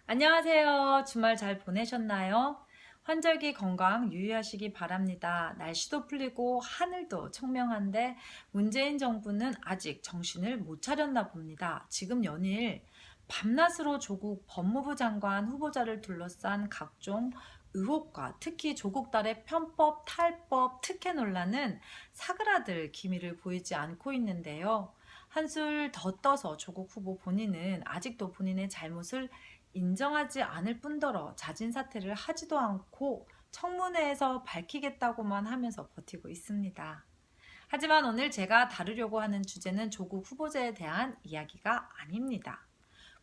안녕하세요. 주말 잘 보내셨나요? 환절기 건강 유의하시기 바랍니다. 날씨도 풀리고 하늘도 청명한데 문재인 정부는 아직 정신을 못 차렸나 봅니다. 지금 연일 밤낮으로 조국 법무부 장관 후보자를 둘러싼 각종 의혹과 특히 조국 딸의 편법, 탈법, 특혜 논란은 사그라들 기미를 보이지 않고 있는데요. 한술 더 떠서 조국 후보 본인은 아직도 본인의 잘못을 인정하지 않을 뿐더러 자진 사퇴를 하지도 않고 청문회에서 밝히겠다고만 하면서 버티고 있습니다. 하지만 오늘 제가 다루려고 하는 주제는 조국 후보자에 대한 이야기가 아닙니다.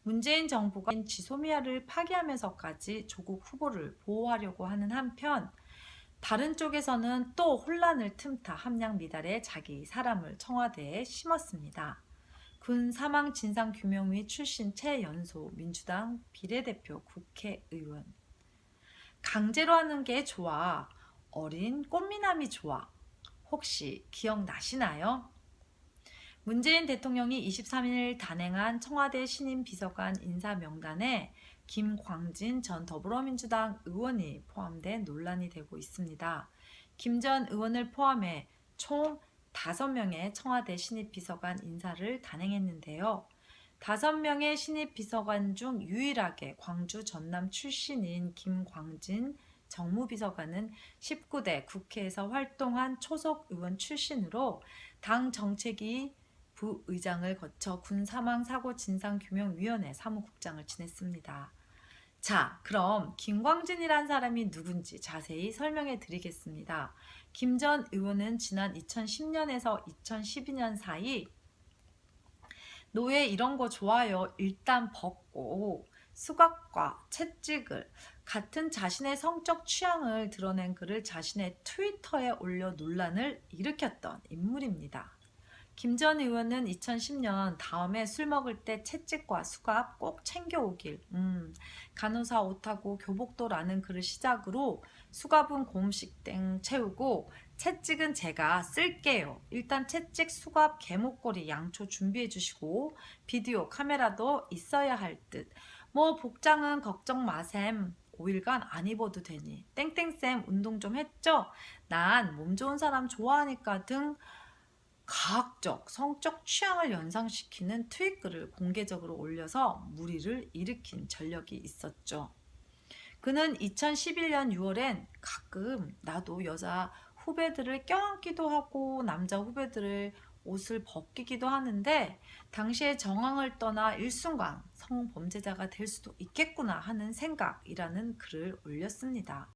문재인 정부가 지소미아를 파기하면서까지 조국 후보를 보호하려고 하는 한편 다른 쪽에서는 또 혼란을 틈타 함량 미달에 자기 사람을 청와대에 심었습니다. 군 사망 진상규명위 출신 최연소 민주당 비례대표 국회의원. 강제로 하는 게 좋아. 어린 꽃미남이 좋아. 혹시 기억나시나요? 문재인 대통령이 23일 단행한 청와대 신임 비서관 인사 명단에 김광진 전 더불어민주당 의원이 포함된 논란이 되고 있습니다. 김 전 의원을 포함해 총 5명의 청와대 신입 비서관 인사를 단행했는데요. 5명의 신입 비서관 중 유일하게 광주 전남 출신인 김광진 정무비서관은 19대 국회에서 활동한 초속 의원 출신으로 당 정책위 부의장을 거쳐 군 사망 사고 진상규명위원회 사무국장을 지냈습니다. 자, 그럼 김광진이란 사람이 누군지 자세히 설명해 드리겠습니다. 김 전 의원은 지난 2010년에서 2012년 사이 노예 이런 거 좋아요. 일단 벗고 수갑과 채찍을 같은 자신의 성적 취향을 드러낸 글을 자신의 트위터에 올려 논란을 일으켰던 인물입니다. 김 전 의원은 2010년 다음에 술 먹을 때 채찍과 수갑 꼭 챙겨오길 간호사 옷하고 교복도라는 글을 시작으로 수갑은 곰식 땡 채우고 채찍은 제가 쓸게요. 일단 채찍, 수갑, 개목걸이, 양초 준비해 주시고 비디오 카메라도 있어야 할 듯. 뭐 복장은 걱정 마셈. 5일간 안 입어도 되니. 땡땡쌤 운동 좀 했죠? 난 몸 좋은 사람 좋아하니까 등 과학적 성적 취향을 연상시키는 트윗글을 공개적으로 올려서 물의를 일으킨 전력이 있었죠. 그는 2011년 6월엔 가끔 나도 여자 후배들을 껴안기도 하고 남자 후배들을 옷을 벗기기도 하는데 당시의 정황을 떠나 일순간 성범죄자가 될 수도 있겠구나 하는 생각이라는 글을 올렸습니다.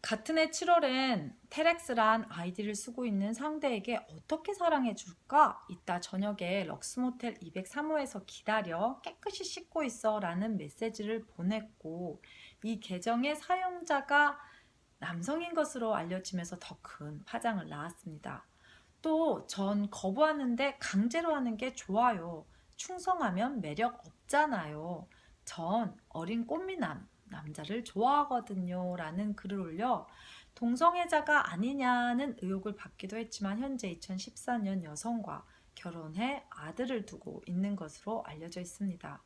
같은 해 7월엔 테렉스란 아이디를 쓰고 있는 상대에게 어떻게 사랑해 줄까? 이따 저녁에 럭스모텔 203호에서 기다려 깨끗이 씻고 있어 라는 메시지를 보냈고 이 계정의 사용자가 남성인 것으로 알려지면서 더 큰 파장을 낳았습니다. 또 전 거부하는데 강제로 하는 게 좋아요. 충성하면 매력 없잖아요. 전 어린 꽃미남 남자를 좋아하거든요 라는 글을 올려 동성애자가 아니냐는 의혹을 받기도 했지만 현재 2014년 여성과 결혼해 아들을 두고 있는 것으로 알려져 있습니다.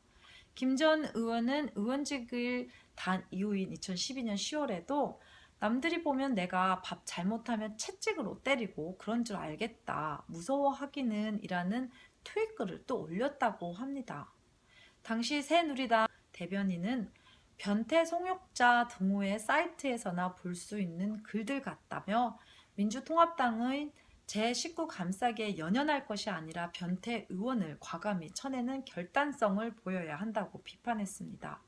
김 전 의원은 의원직을 단 이후인 2012년 10월에도 남들이 보면 내가 밥 잘못하면 채찍으로 때리고 그런 줄 알겠다. 무서워하기는 이라는 트윗글을 또 올렸다고 합니다. 당시 새누리당 대변인은 변태 성욕자 등호의 사이트에서나 볼 수 있는 글들 같다며 민주통합당의 제19 감싸기에 연연할 것이 아니라 변태 의원을 과감히 쳐내는 결단성을 보여야 한다고 비판했습니다.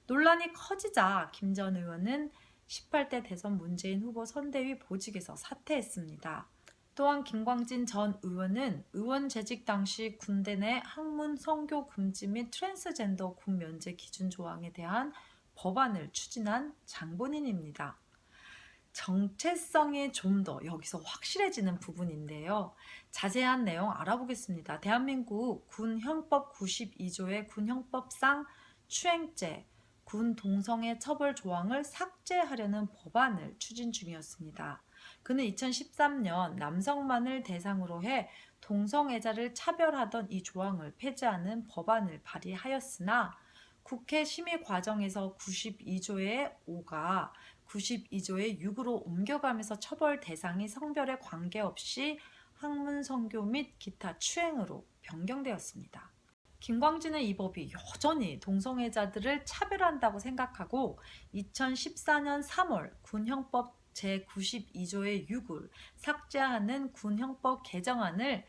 논란이 커지자 김 전 의원은 18대 대선 문재인 후보 선대위 보직에서 사퇴했습니다. 또한 김광진 전 의원은 의원 재직 당시 군대 내 학문 성교 금지 및 트랜스젠더 군 면제 기준 조항에 대한 법안을 추진한 장본인입니다. 정체성이 좀 더 여기서 확실해지는 부분인데요. 자세한 내용 알아보겠습니다. 대한민국 군형법 92조의 군형법상 추행죄, 군 동성애 처벌 조항을 삭제하려는 법안을 추진 중이었습니다. 그는 2013년 남성만을 대상으로 해 동성애자를 차별하던 이 조항을 폐지하는 법안을 발의하였으나 국회 심의 과정에서 92조의 5가 92조의 6으로 옮겨가면서 처벌 대상이 성별에 관계없이 학문, 성교 및 기타 추행으로 변경되었습니다. 김광진은 이 법이 여전히 동성애자들을 차별한다고 생각하고 2014년 3월 군형법 제92조의 6을 삭제하는 군형법 개정안을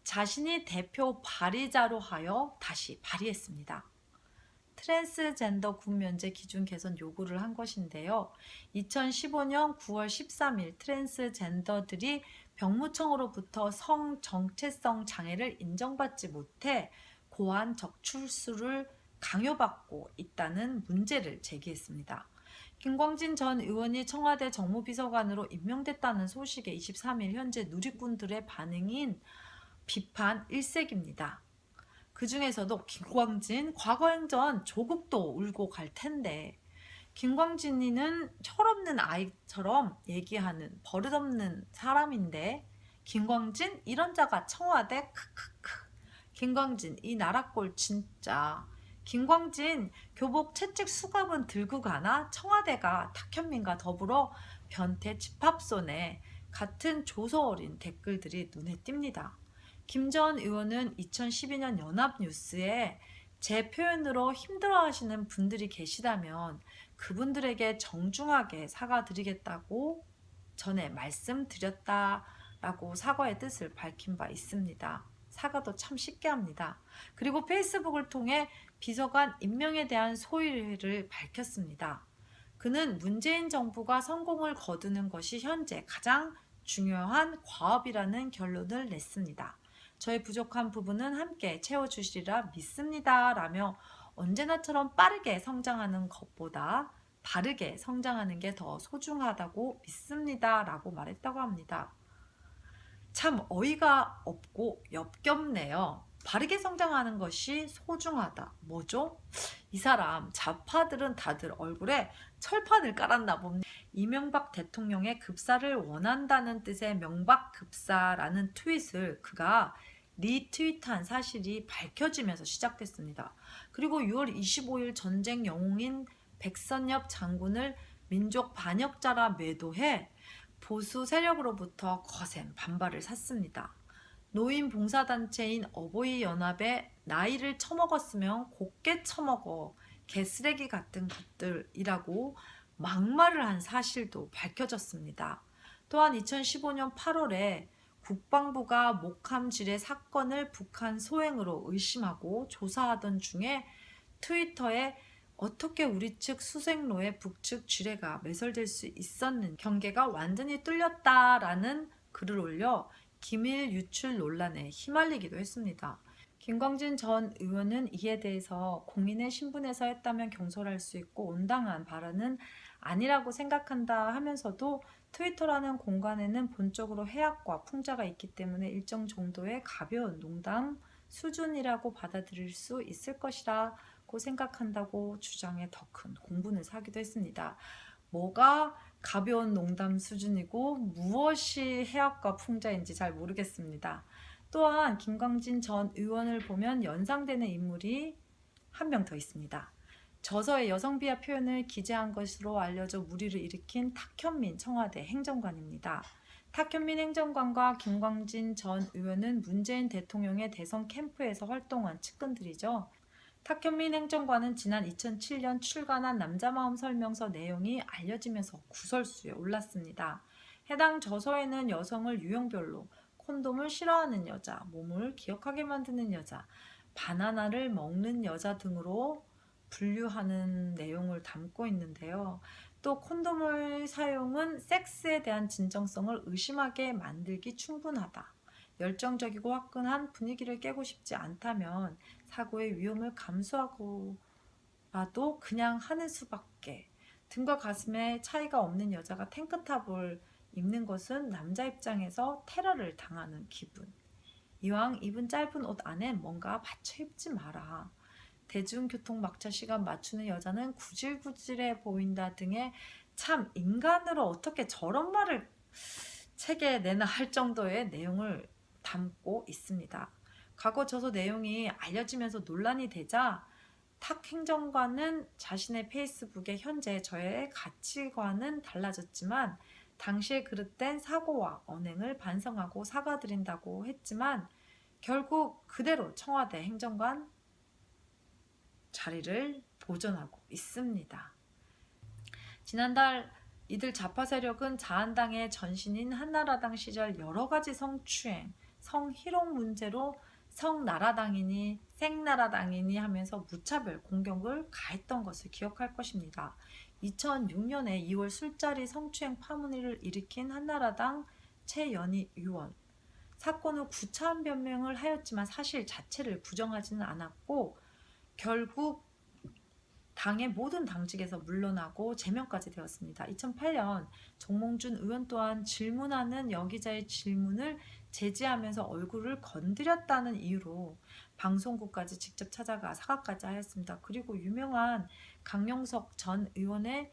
자신이 대표 발의자로 하여 다시 발의했습니다. 트랜스젠더 군면제 기준 개선 요구를 한 것인데요. 2015년 9월 13일 트랜스젠더들이 병무청으로부터 성정체성 장애를 인정받지 못해 고환 적출수를 강요받고 있다는 문제를 제기했습니다. 김광진 전 의원이 청와대 정무비서관으로 임명됐다는 소식에 23일 현재 누리꾼들의 반응인 비판 일색입니다. 그 중에서도 김광진 과거 행전 조국도 울고 갈 텐데 김광진이는 철없는 아이처럼 얘기하는 버릇없는 사람인데 김광진 이런 자가 청와대 크크크 김광진 이 나라꼴 진짜 김광진 교복 채찍 수갑은 들고 가나 청와대가 탁현민과 더불어 변태 집합소네 같은 조서 어린 댓글들이 눈에 띕니다. 김 전 의원은 2012년 연합뉴스에 제 표현으로 힘들어하시는 분들이 계시다면 그분들에게 정중하게 사과드리겠다고 전에 말씀드렸다라고 사과의 뜻을 밝힌 바 있습니다. 사과도 참 쉽게 합니다. 그리고 페이스북을 통해 비서관 임명에 대한 소회를 밝혔습니다. 그는 문재인 정부가 성공을 거두는 것이 현재 가장 중요한 과업이라는 결론을 냈습니다. 저의 부족한 부분은 함께 채워주시리라 믿습니다. 라며 언제나처럼 빠르게 성장하는 것보다 바르게 성장하는 게 더 소중하다고 믿습니다. 라고 말했다고 합니다. 참 어이가 없고 역겹네요. 바르게 성장하는 것이 소중하다. 뭐죠? 이 사람 좌파들은 다들 얼굴에 철판을 깔았나 봅니다. 이명박 대통령의 급사를 원한다는 뜻의 명박급사라는 트윗을 그가 리트윗한 사실이 밝혀지면서 시작됐습니다. 그리고 6월 25일 전쟁 영웅인 백선엽 장군을 민족 반역자라 매도해 보수 세력으로부터 거센 반발을 샀습니다. 노인 봉사단체인 어버이연합에 나이를 처먹었으면 곱게 처먹어 개쓰레기 같은 것들이라고 막말을 한 사실도 밝혀졌습니다. 또한 2015년 8월에 국방부가 목함지뢰 사건을 북한 소행으로 의심하고 조사하던 중에 트위터에 어떻게 우리 측 수색로에 북측 지뢰가 매설될 수 있었는지 경계가 완전히 뚫렸다라는 글을 올려 기밀 유출 논란에 휘말리기도 했습니다. 김광진 전 의원은 이에 대해서 공인의 신분에서 했다면 경솔할 수 있고 온당한 발언은 아니라고 생각한다 하면서도 트위터라는 공간에는 본적으로 해악과 풍자가 있기 때문에 일정 정도의 가벼운 농담 수준이라고 받아들일 수 있을 것이라고 생각한다고 주장해 더 큰 공분을 사기도 했습니다. 뭐가 가벼운 농담 수준이고 무엇이 해악과 풍자인지 잘 모르겠습니다. 또한 김광진 전 의원을 보면 연상되는 인물이 한 명 더 있습니다. 저서의 여성 비하 표현을 기재한 것으로 알려져 물의를 일으킨 탁현민 청와대 행정관입니다. 탁현민 행정관과 김광진 전 의원은 문재인 대통령의 대선 캠프에서 활동한 측근들이죠. 탁현민 행정관은 지난 2007년 출간한 남자마음 설명서 내용이 알려지면서 구설수에 올랐습니다. 해당 저서에는 여성을 유형별로 콘돔을 싫어하는 여자, 몸을 기억하게 만드는 여자, 바나나를 먹는 여자 등으로 분류하는 내용을 담고 있는데요. 또 콘돔의 사용은 섹스에 대한 진정성을 의심하게 만들기 충분하다. 열정적이고 화끈한 분위기를 깨고 싶지 않다면 사고의 위험을 감수하고라도 그냥 하는 수밖에. 등과 가슴에 차이가 없는 여자가 탱크탑을 입는 것은 남자 입장에서 테러를 당하는 기분. 이왕 입은 짧은 옷 안엔 뭔가 받쳐 입지 마라. 대중교통 막차 시간 맞추는 여자는 구질구질해 보인다 등의 참 인간으로 어떻게 저런 말을 책에 내나 할 정도의 내용을 담고 있습니다. 과거 저서 내용이 알려지면서 논란이 되자 탁 행정관은 자신의 페이스북에 현재 저의 가치관은 달라졌지만 당시에 그릇된 사고와 언행을 반성하고 사과드린다고 했지만 결국 그대로 청와대 행정관 자리를 보존하고 있습니다. 지난달 이들 좌파 세력은 자한당의 전신인 한나라당 시절 여러 가지 성추행, 성희롱 문제로 성나라당이니 생나라당이니 하면서 무차별 공격을 가했던 것을 기억할 것입니다. 2006년에 2월 술자리 성추행 파문을 일으킨 한나라당 최연희 의원. 사건 후 구차한 변명을 하였지만 사실 자체를 부정하지는 않았고 결국 당의 모든 당직에서 물러나고 제명까지 되었습니다. 2008년 정몽준 의원 또한 질문하는 여기자의 질문을 제지하면서 얼굴을 건드렸다는 이유로 방송국까지 직접 찾아가 사과까지 하였습니다. 그리고 유명한 강용석 전 의원의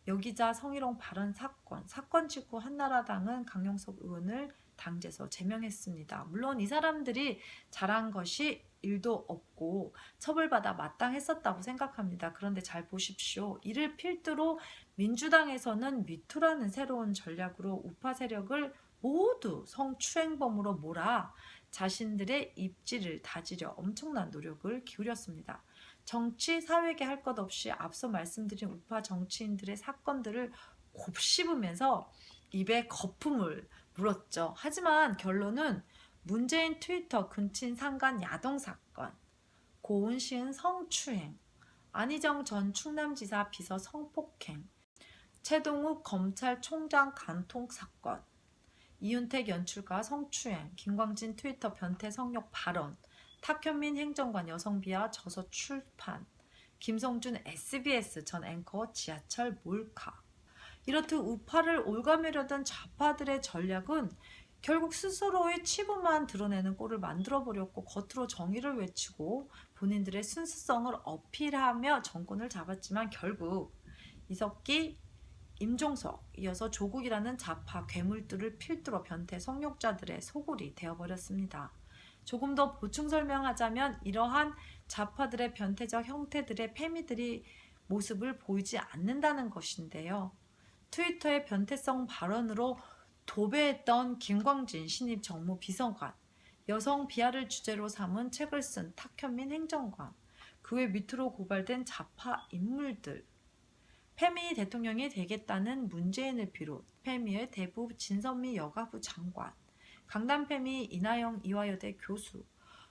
여기자 성희롱 발언 사건 직후 한나라당은 강용석 의원을 당제에서 제명했습니다. 물론 이 사람들이 잘한 것이 일도 없고 처벌받아 마땅했었다고 생각합니다. 그런데 잘 보십시오. 이를 필두로 민주당에서는 미투라는 새로운 전략으로 우파 세력을 모두 성추행범으로 몰아 자신들의 입지를 다지려 엄청난 노력을 기울였습니다. 정치, 사회계 할 것 없이 앞서 말씀드린 우파 정치인들의 사건들을 곱씹으면서 입에 거품을 물었죠. 하지만 결론은 문재인 트위터 근친 상간 야동 사건, 고은시은 성추행, 안희정 전 충남지사 비서 성폭행, 최동욱 검찰총장 간통 사건, 이윤택 연출가 성추행, 김광진 트위터 변태 성욕 발언, 탁현민 행정관 여성비하 저서 출판, 김성준 SBS 전 앵커 지하철 몰카. 이렇듯 우파를 올가매려던 좌파들의 전략은 결국 스스로의 치부만 드러내는 꼴을 만들어버렸고 겉으로 정의를 외치고 본인들의 순수성을 어필하며 정권을 잡았지만 결국 이석기, 임종석, 이어서 조국이라는 좌파 괴물들을 필두로 변태 성욕자들의 소굴이 되어버렸습니다. 조금 더 보충 설명하자면 이러한 좌파들의 변태적 형태들의 패미들이 모습을 보이지 않는다는 것인데요. 트위터의 변태성 발언으로 도배했던 김광진 신입 정무비서관, 여성 비하를 주제로 삼은 책을 쓴 탁현민 행정관, 그 외 밑으로 고발된 좌파 인물들, 패미 대통령이 되겠다는 문재인을 비롯 패미의 대부 진선미 여가부 장관, 강남 패미 이나영 이화여대 교수,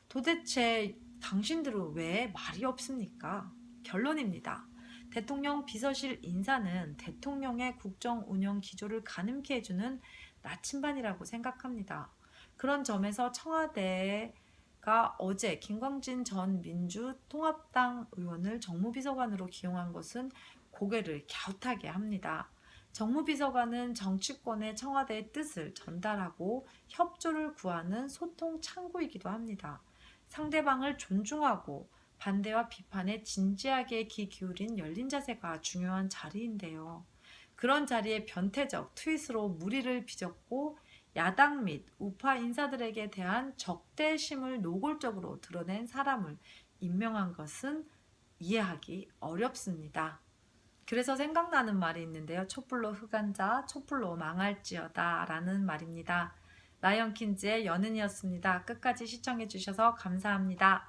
도대체 당신들은 왜 말이 없습니까? 결론입니다. 대통령 비서실 인사는 대통령의 국정 운영 기조를 가늠케 해주는 나침반이라고 생각합니다. 그런 점에서 청와대가 어제 김광진 전 민주통합당 의원을 정무비서관으로 기용한 것은 고개를 갸웃하게 합니다. 정무비서관은 정치권의 청와대의 뜻을 전달하고 협조를 구하는 소통 창구이기도 합니다. 상대방을 존중하고 반대와 비판에 진지하게 귀 기울인 열린 자세가 중요한 자리인데요. 그런 자리에 변태적 트윗으로 무리를 빚었고 야당 및 우파 인사들에게 대한 적대심을 노골적으로 드러낸 사람을 임명한 것은 이해하기 어렵습니다. 그래서 생각나는 말이 있는데요. 촛불로 흑안자, 촛불로 망할지어다 라는 말입니다. 라이언킨즈의 연은이었습니다. 끝까지 시청해주셔서 감사합니다.